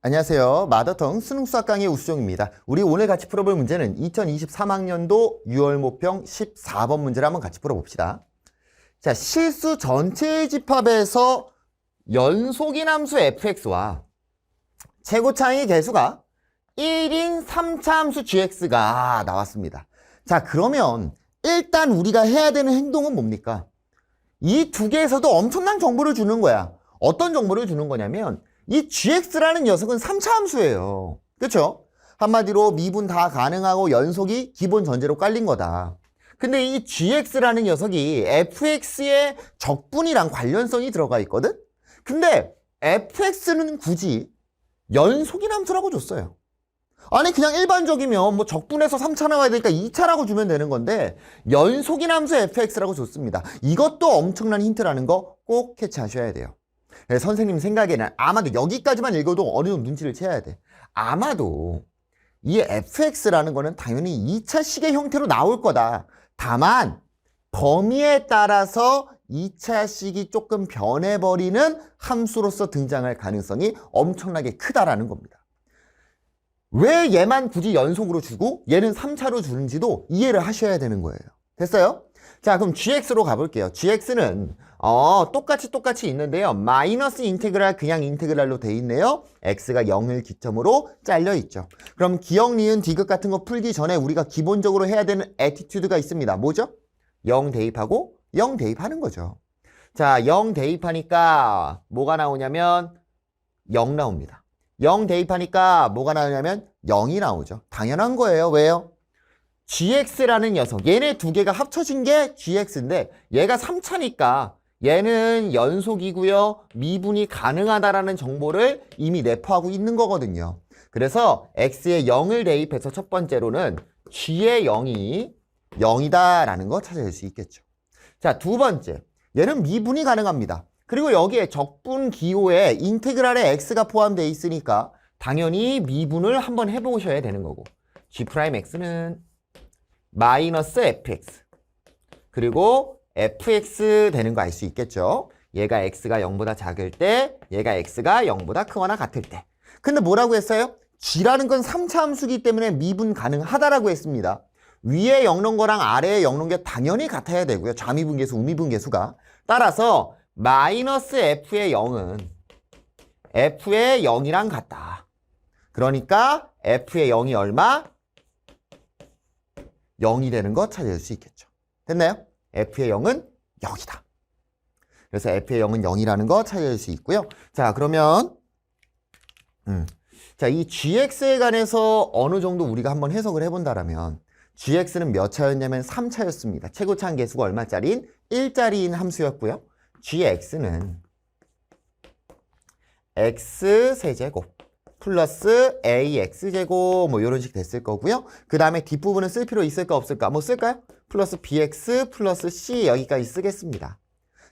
안녕하세요. 마더텅 수능수학 강의 우수정입니다. 우리 오늘 같이 풀어볼 문제는 2023학년도 6월 모평 14번 문제를 한번 같이 풀어봅시다. 자, 실수 전체의 집합에서 연속인 함수 fx와 최고차의 개수가 1인 3차 함수 gx가 나왔습니다. 자, 그러면 일단 우리가 해야 되는 행동은 뭡니까? 이 두 개에서도 엄청난 정보를 주는 거야. 어떤 정보를 주는 거냐면 이 gx라는 녀석은 3차 함수예요. 그렇죠? 한마디로 미분 다 가능하고 연속이 기본 전제로 깔린 거다. 근데 이 gx라는 녀석이 fx의 적분이랑 관련성이 들어가 있거든? 근데 fx는 굳이 연속인 함수라고 줬어요. 아니 그냥 일반적이면 뭐 적분해서 3차 나와야 되니까 2차라고 주면 되는 건데 연속인 함수 fx라고 줬습니다. 이것도 엄청난 힌트라는 거 꼭 캐치하셔야 돼요. 선생님 생각에는 아마도 여기까지만 읽어도 어느 정도 눈치를 채야 돼. 아마도 이 fx라는 거는 당연히 2차식의 형태로 나올 거다. 다만 범위에 따라서 2차식이 조금 변해버리는 함수로서 등장할 가능성이 엄청나게 크다라는 겁니다. 왜 얘만 굳이 연속으로 주고 얘는 3차로 주는지도 이해를 하셔야 되는 거예요. 됐어요? 자, 그럼 gx로 가볼게요. gx는 똑같이 있는데요. 마이너스 인테그랄 그냥 인테그랄로 돼 있네요. x가 0을 기점으로 잘려 있죠. 그럼 기억, 니은, 디귿 같은 거 풀기 전에 우리가 기본적으로 해야 되는 애티튜드가 있습니다. 뭐죠? 0 대입하고 0 대입하는 거죠. 자, 0 대입하니까 뭐가 나오냐면 0 나옵니다. 0 대입하니까 뭐가 나오냐면 0이 나오죠. 당연한 거예요. 왜요? gx라는 녀석, 얘네 두 개가 합쳐진 게 gx인데 얘가 3차니까 얘는 연속이고요. 미분이 가능하다라는 정보를 이미 내포하고 있는 거거든요. 그래서 x에 0을 대입해서 첫 번째로는 g의 0이 0이다라는 거 찾아낼 수 있겠죠. 자, 두 번째, 얘는 미분이 가능합니다. 그리고 여기에 적분 기호에 인테그랄에 x가 포함되어 있으니까 당연히 미분을 한번 해보셔야 되는 거고 g'x는 마이너스 fx 그리고 fx 되는 거 알 수 있겠죠. 얘가 x가 0보다 작을 때 얘가 x가 0보다 크거나 같을 때. 근데 뭐라고 했어요? g라는 건 3차 함수기 때문에 미분 가능하다라고 했습니다. 위에 0 넣은 거랑 아래에 0 넣은 게 당연히 같아야 되고요. 좌미분계수, 우미분계수가. 따라서 마이너스 f의 0은 f의 0이랑 같다. 그러니까 f의 0이 얼마? 0이 되는 거 찾을 수 있겠죠. 됐나요? f의 0은 0이다. 그래서 f의 0은 0이라는 거 찾을 수 있고요. 자, 그러면 자, 이 gx에 관해서 어느 정도 우리가 한번 해석을 해본다라면 gx는 몇 차였냐면 3차였습니다. 최고차한 개수가 얼마짜리인? 1짜리인 함수였고요. gx는 x세제곱 플러스 ax제곱 뭐 이런 식 됐을 거고요. 그 다음에 뒷부분은 쓸 필요 있을까 없을까? 뭐 쓸까요? 플러스 bx 플러스 c 여기까지 쓰겠습니다.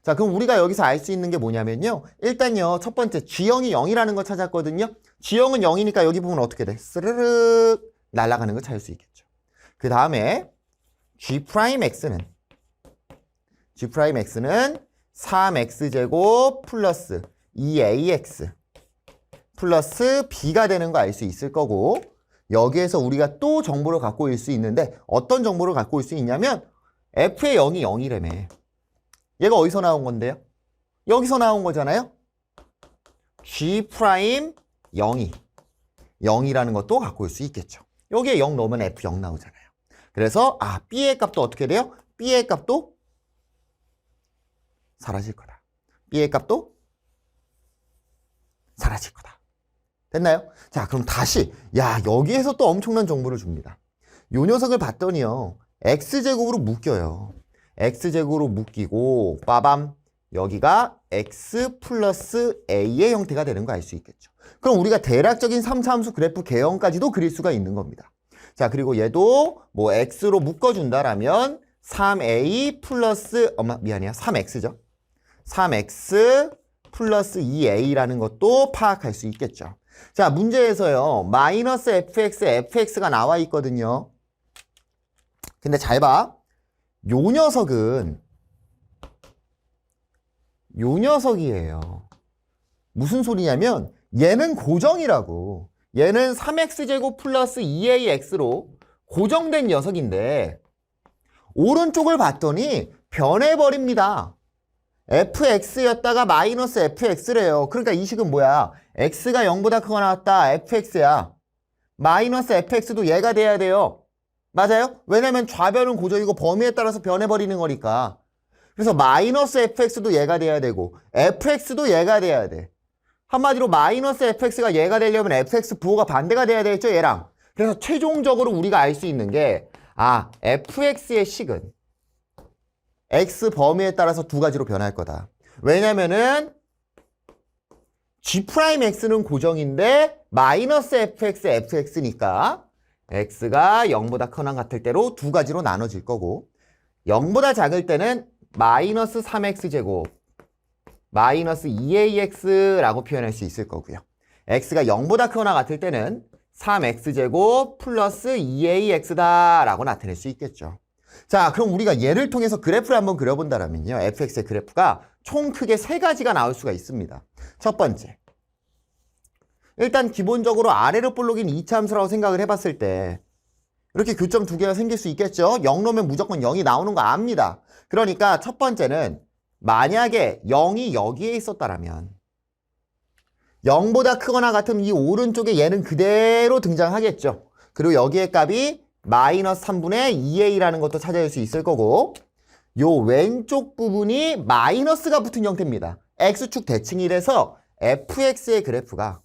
자, 그럼 우리가 여기서 알 수 있는 게 뭐냐면요. 일단요, 첫 번째 g형이 0이라는 거 찾았거든요. g형은 0이니까 여기 부분 어떻게 돼? 스르륵 날아가는 거 찾을 수 있겠죠. 그 다음에 g'x는 3x제곱 플러스 2ax 플러스 b가 되는 거 알 수 있을 거고 여기에서 우리가 또 정보를 갖고 올 수 있는데 어떤 정보를 갖고 올 수 있냐면 f의 0이 0이라며. 얘가 어디서 나온 건데요? 여기서 나온 거잖아요. g'0이 0이라는 것도 갖고 올 수 있겠죠. 여기에 0 넣으면 f 0 나오잖아요. 그래서 b의 값도 어떻게 돼요? b의 값도 사라질 거다. b의 값도 사라질 거다. 됐나요? 자, 그럼 다시 여기에서 또 엄청난 정보를 줍니다. 요 녀석을 봤더니요. x제곱으로 묶여요. x제곱으로 묶이고 빠밤 여기가 x 플러스 a의 형태가 되는 거 알 수 있겠죠. 그럼 우리가 대략적인 3차 함수 그래프 개형까지도 그릴 수가 있는 겁니다. 자, 그리고 얘도 뭐 x로 묶어준다라면 3a 플러스 3x죠. 3x 플러스 2a라는 것도 파악할 수 있겠죠. 자, 문제에서요. 마이너스 fx가 나와 있거든요. 근데 잘 봐. 요 녀석이에요. 무슨 소리냐면 얘는 고정이라고. 얘는 3x제곱 플러스 2ax로 고정된 녀석인데 오른쪽을 봤더니 변해버립니다. fx였다가 마이너스 fx래요. 그러니까 이 식은 뭐야? x가 0보다 크거나 나왔다. fx야. 마이너스 fx도 얘가 돼야 돼요. 맞아요? 왜냐면 좌변은 고정이고 범위에 따라서 변해버리는 거니까. 그래서 마이너스 fx도 얘가 돼야 되고 fx도 얘가 돼야 돼. 한마디로 마이너스 fx가 얘가 되려면 fx 부호가 반대가 돼야 되겠죠? 얘랑. 그래서 최종적으로 우리가 알 수 있는 게 fx의 식은 x 범위에 따라서 두 가지로 변할 거다. 왜냐면은 g'x는 고정인데 마이너스 fx, fx니까 x가 0보다 크거나 같을 때로 두 가지로 나눠질 거고 0보다 작을 때는 마이너스 3x제곱 마이너스 2ax라고 표현할 수 있을 거고요. x가 0보다 크거나 같을 때는 3x제곱 플러스 2ax다 라고 나타낼 수 있겠죠. 자, 그럼 우리가 얘를 통해서 그래프를 한번 그려본다면요. fx의 그래프가 총 크게 세 가지가 나올 수가 있습니다. 첫 번째, 일단 기본적으로 아래로 볼록인 이차함수라고 생각을 해봤을 때 이렇게 교점 두 개가 생길 수 있겠죠. 0 넣으면 무조건 0이 나오는 거 압니다. 그러니까 첫 번째는 만약에 0이 여기에 있었다라면 0보다 크거나 같으면 이 오른쪽에 얘는 그대로 등장하겠죠. 그리고 여기에 값이 마이너스 3분의 2a라는 것도 찾아낼 수 있을 거고 요 왼쪽 부분이 마이너스가 붙은 형태입니다. x축 대칭이 돼서 fx의 그래프가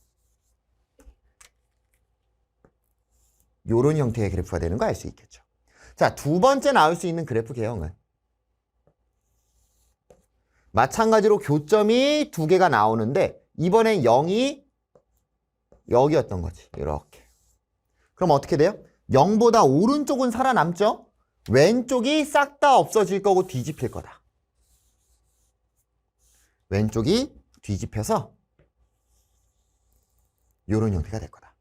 요런 형태의 그래프가 되는 거 알 수 있겠죠. 자, 두 번째 나올 수 있는 그래프 개형은 마찬가지로 교점이 두 개가 나오는데 이번엔 0이 여기였던 거지. 이렇게. 그럼 어떻게 돼요? 0보다 오른쪽은 살아남죠? 왼쪽이 싹 다 없어질 거고 뒤집힐 거다. 왼쪽이 뒤집혀서 이런 형태가 될 거다.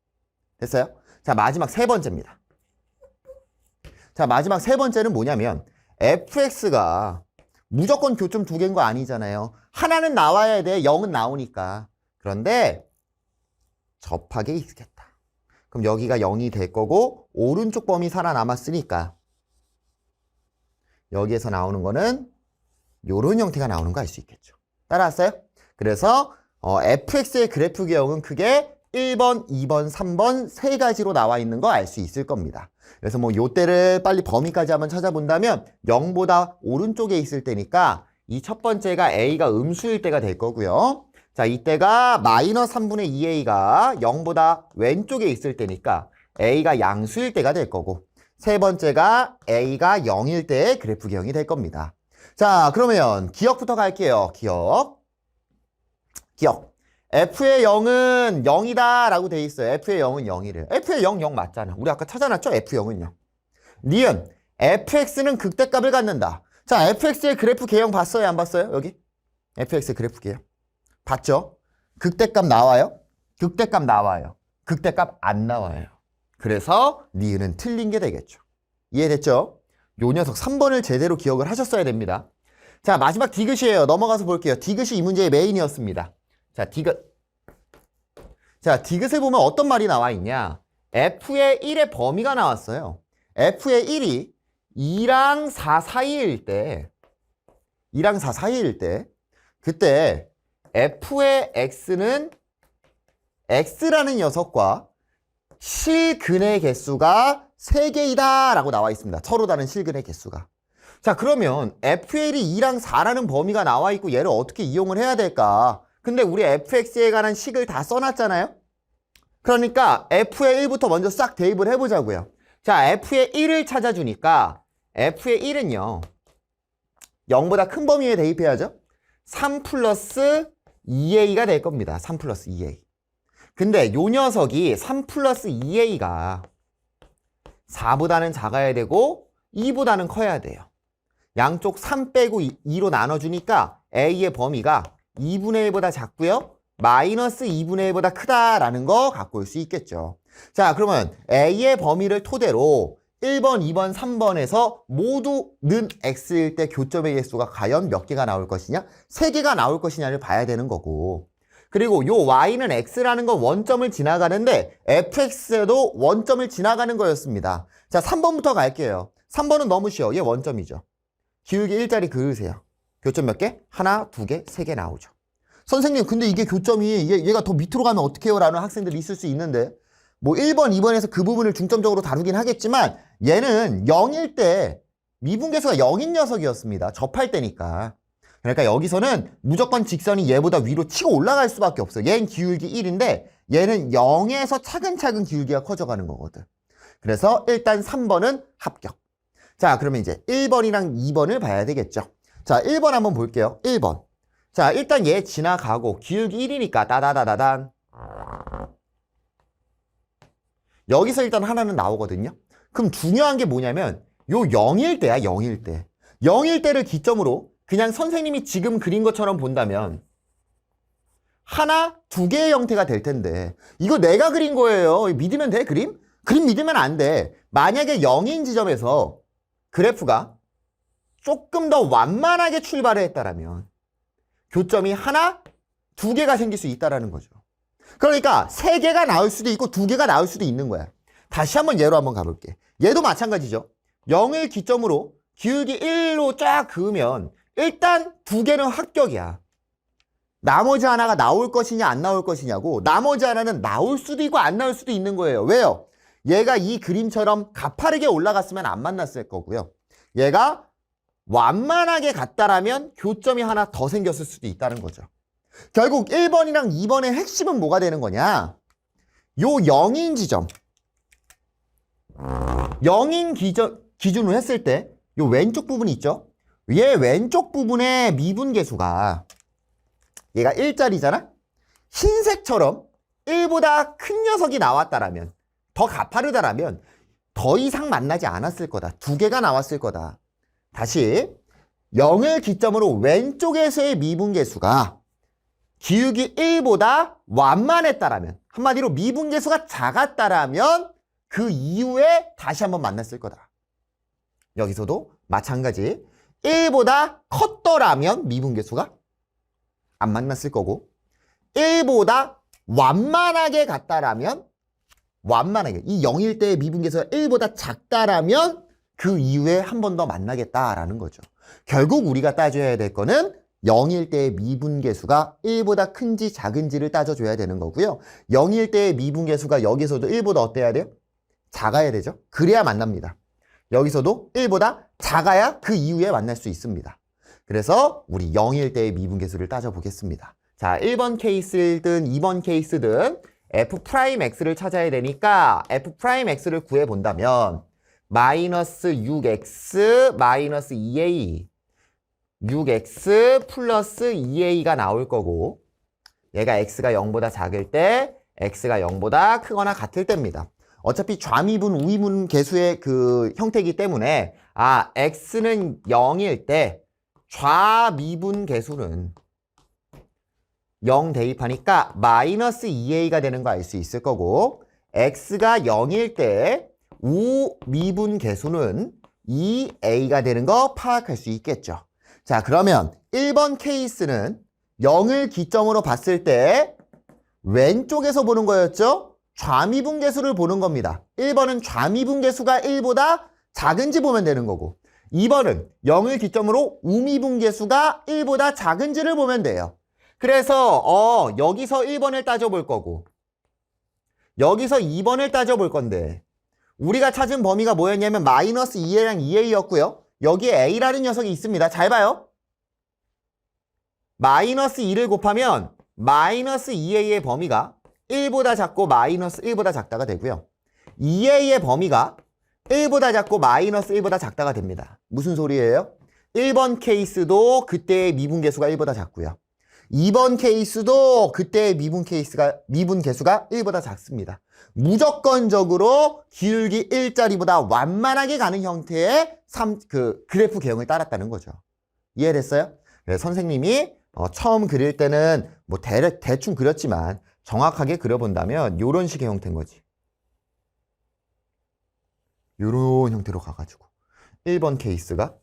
됐어요? 자, 마지막 세 번째입니다. 자, 마지막 세 번째는 뭐냐면 fx가 무조건 교점 두 개인 거 아니잖아요. 하나는 나와야 돼. 0은 나오니까. 그런데 접하게 있겠다. 그럼 여기가 0이 될 거고 오른쪽 범위 살아남았으니까 여기에서 나오는 거는 요런 형태가 나오는 거 알 수 있겠죠. 따라왔어요? 그래서 fx의 그래프 개형은 크게 1번, 2번, 3번 세 가지로 나와 있는 거 알 수 있을 겁니다. 그래서 뭐 요때를 빨리 범위까지 한번 찾아본다면 0보다 오른쪽에 있을 때니까 이 첫 번째가 a가 음수일 때가 될 거고요. 자, 이때가 마이너스 3분의 2a가 0보다 왼쪽에 있을 때니까 a가 양수일 때가 될 거고 세 번째가 a가 0일 때의 그래프 개형이 될 겁니다. 자, 그러면 기억부터 갈게요. 기억. f의 0은 0이다 라고 돼 있어요. f의 0은 0이래요. f의 0, 0 맞잖아. 우리 아까 찾아놨죠? f0은 0. 니은 fx는 극대값을 갖는다. 자, fx의 그래프 개형 봤어요? 안 봤어요? 여기? fx의 그래프 개형. 봤죠? 극대값 나와요? 극대값 나와요. 극대값 안 나와요. 그래서 니은은 틀린 게 되겠죠. 이해됐죠? 요 녀석 3번을 제대로 기억을 하셨어야 됩니다. 자, 마지막 디귿이에요. 넘어가서 볼게요. 디귿이 이 문제의 메인이었습니다. 자, 디귿. 자, 디귿을 보면 어떤 말이 나와 있냐? f의 1의 범위가 나왔어요. f의 1이 2랑 4 사이일 때, 그때 f의 x는 x라는 녀석과 실근의 개수가 3개이다 라고 나와 있습니다. 서로 다른 실근의 개수가. 자, 그러면 f의 1이 2랑 4라는 범위가 나와 있고 얘를 어떻게 이용을 해야 될까? 근데 우리 fx에 관한 식을 다 써놨잖아요? 그러니까 f의 1부터 먼저 싹 대입을 해보자고요. 자, f의 1을 찾아주니까 f의 1은요 0보다 큰 범위에 대입해야죠. 3 플러스 2a가 될 겁니다. 3 플러스 2a. 근데 요 녀석이 3 플러스 2a가 4보다는 작아야 되고 2보다는 커야 돼요. 양쪽 3 빼고 2로 나눠주니까 a의 범위가 2분의 1보다 작고요. 마이너스 2분의 1보다 크다라는 거 갖고 올 수 있겠죠. 자, 그러면 a의 범위를 토대로 1번, 2번, 3번에서 모두 는 x일 때 교점의 개수가 과연 몇 개가 나올 것이냐? 3개가 나올 것이냐를 봐야 되는 거고 그리고 요 y는 x라는 건 원점을 지나가는데 fx에도 원점을 지나가는 거였습니다. 자, 3번부터 갈게요. 3번은 너무 쉬워. 얘 원점이죠. 기울기 일자리 그으세요. 교점 몇 개? 하나, 두 개, 세 개 나오죠. 선생님, 근데 이게 교점이 얘가 더 밑으로 가면 어떡해요? 라는 학생들이 있을 수 있는데 뭐 1번, 2번에서 그 부분을 중점적으로 다루긴 하겠지만 얘는 0일 때 미분계수가 0인 녀석이었습니다. 접할 때니까. 그러니까 여기서는 무조건 직선이 얘보다 위로 치고 올라갈 수밖에 없어요. 얘는 기울기 1인데 얘는 0에서 차근차근 기울기가 커져가는 거거든. 그래서 일단 3번은 합격. 자, 그러면 이제 1번이랑 2번을 봐야 되겠죠. 자, 1번 한번 볼게요. 1번. 자, 일단 얘 지나가고 기울기 1이니까 따다다다단. 여기서 일단 하나는 나오거든요. 그럼 중요한 게 뭐냐면 요 0일 때야, 0일 때. 0일 때를 기점으로 그냥 선생님이 지금 그린 것처럼 본다면 하나, 두 개의 형태가 될 텐데 이거 내가 그린 거예요. 믿으면 돼, 그림? 그림 믿으면 안 돼. 만약에 0인 지점에서 그래프가 조금 더 완만하게 출발을 했다라면 교점이 하나, 두 개가 생길 수 있다라는 거죠. 그러니까 세 개가 나올 수도 있고 두 개가 나올 수도 있는 거야. 다시 한번 예로 한번 가볼게. 얘도 마찬가지죠. 0을 기점으로 기울기 1로 쫙 그으면 일단 두 개는 합격이야. 나머지 하나가 나올 것이냐 안 나올 것이냐고. 나머지 하나는 나올 수도 있고 안 나올 수도 있는 거예요. 왜요? 얘가 이 그림처럼 가파르게 올라갔으면 안 만났을 거고요. 얘가 완만하게 갔다라면 교점이 하나 더 생겼을 수도 있다는 거죠. 결국 1번이랑 2번의 핵심은 뭐가 되는 거냐? 요 0인 지점. 0인 기준으로 했을 때 요 왼쪽 부분이 있죠? 얘 왼쪽 부분의 미분계수가 얘가 1짜리잖아? 흰색처럼 1보다 큰 녀석이 나왔다라면 더 가파르다라면 더 이상 만나지 않았을 거다. 두 개가 나왔을 거다. 다시 0을 기점으로 왼쪽에서의 미분계수가 기울기 1보다 완만했다라면 한마디로 미분계수가 작았다라면 그 이후에 다시 한번 만났을 거다. 여기서도 마찬가지 1보다 컸더라면 미분계수가 안 만났을 거고 1보다 완만하게 갔다라면 완만하게 이 0일 때의 미분계수가 1보다 작다라면 그 이후에 한 번 더 만나겠다라는 거죠. 결국 우리가 따져야 될 거는 0일 때의 미분계수가 1보다 큰지 작은지를 따져줘야 되는 거고요. 0일 때의 미분계수가 여기서도 1보다 어때야 돼요? 작아야 되죠. 그래야 만납니다. 여기서도 1보다 작아야 그 이후에 만날 수 있습니다. 그래서 우리 0일 때의 미분계수를 따져보겠습니다. 자, 1번 케이스든 2번 케이스든 f'x를 찾아야 되니까 f'x를 구해본다면 마이너스 6x 마이너스 2a 6x 플러스 2a가 나올 거고 얘가 x가 0보다 작을 때 x가 0보다 크거나 같을 때입니다. 어차피 좌미분, 우미분 계수의 그 형태이기 때문에 x는 0일 때 좌미분 계수는 0 대입하니까 마이너스 2a가 되는 거 알 수 있을 거고 x가 0일 때 우미분 계수는 2a가 되는 거 파악할 수 있겠죠. 자, 그러면 1번 케이스는 0을 기점으로 봤을 때 왼쪽에서 보는 거였죠? 좌미분계수를 보는 겁니다. 1번은 좌미분계수가 1보다 작은지 보면 되는 거고 2번은 0을 기점으로 우미분계수가 1보다 작은지를 보면 돼요. 그래서 여기서 1번을 따져볼 거고 여기서 2번을 따져볼 건데 우리가 찾은 범위가 뭐였냐면 마이너스 2a랑 2a였고요. 여기에 a라는 녀석이 있습니다. 잘 봐요. 마이너스 2를 곱하면 마이너스 2a의 범위가 1보다 작고 마이너스 1보다 작다가 되고요. 2a의 범위가 1보다 작고 마이너스 1보다 작다가 됩니다. 무슨 소리예요? 1번 케이스도 그때의 미분계수가 1보다 작고요. 2번 케이스도 그때의 미분계수가 1보다 작습니다. 무조건적으로 기울기 1짜리보다 완만하게 가는 형태의 그래프 개형을 따랐다는 거죠. 이해됐어요? 그래서 선생님이 처음 그릴 때는 뭐 대충 그렸지만 정확하게 그려본다면 이런 식의 형태인 거지. 이런 형태로 가가지고 1번 케이스가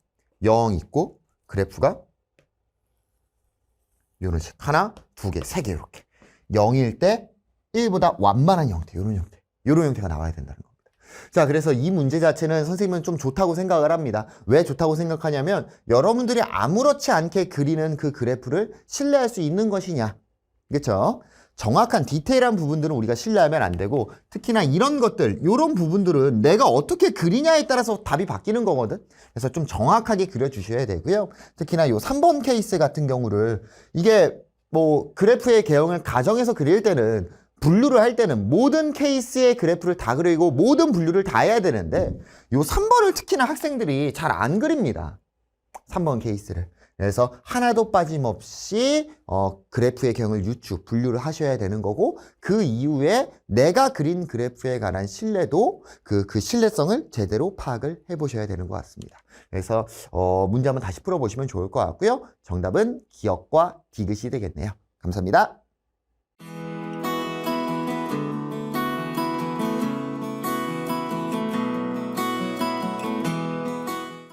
0 있고 그래프가 이런 식 하나, 두 개, 세 개 이렇게 0일 때 1보다 완만한 형태, 이런 형태. 이런 형태가 나와야 된다는 겁니다. 자, 그래서 이 문제 자체는 선생님은 좀 좋다고 생각을 합니다. 왜 좋다고 생각하냐면 여러분들이 아무렇지 않게 그리는 그 그래프를 신뢰할 수 있는 것이냐. 그렇죠? 정확한 디테일한 부분들은 우리가 신뢰하면 안 되고 특히나 이런 것들, 이런 부분들은 내가 어떻게 그리냐에 따라서 답이 바뀌는 거거든. 그래서 좀 정확하게 그려주셔야 되고요. 특히나 요 3번 케이스 같은 경우를 이게 뭐 그래프의 개형을 가정해서 그릴 때는 분류를 할 때는 모든 케이스의 그래프를 다 그리고 모든 분류를 다 해야 되는데 요 3번을 특히나 학생들이 잘 안 그립니다. 3번 케이스를. 그래서 하나도 빠짐없이 그래프의 개형을 유추, 분류를 하셔야 되는 거고 그 이후에 내가 그린 그래프에 관한 신뢰도 그 신뢰성을 제대로 파악을 해보셔야 되는 것 같습니다. 그래서 문제 한번 다시 풀어보시면 좋을 것 같고요. 정답은 기억과 디귿이 되겠네요. 감사합니다.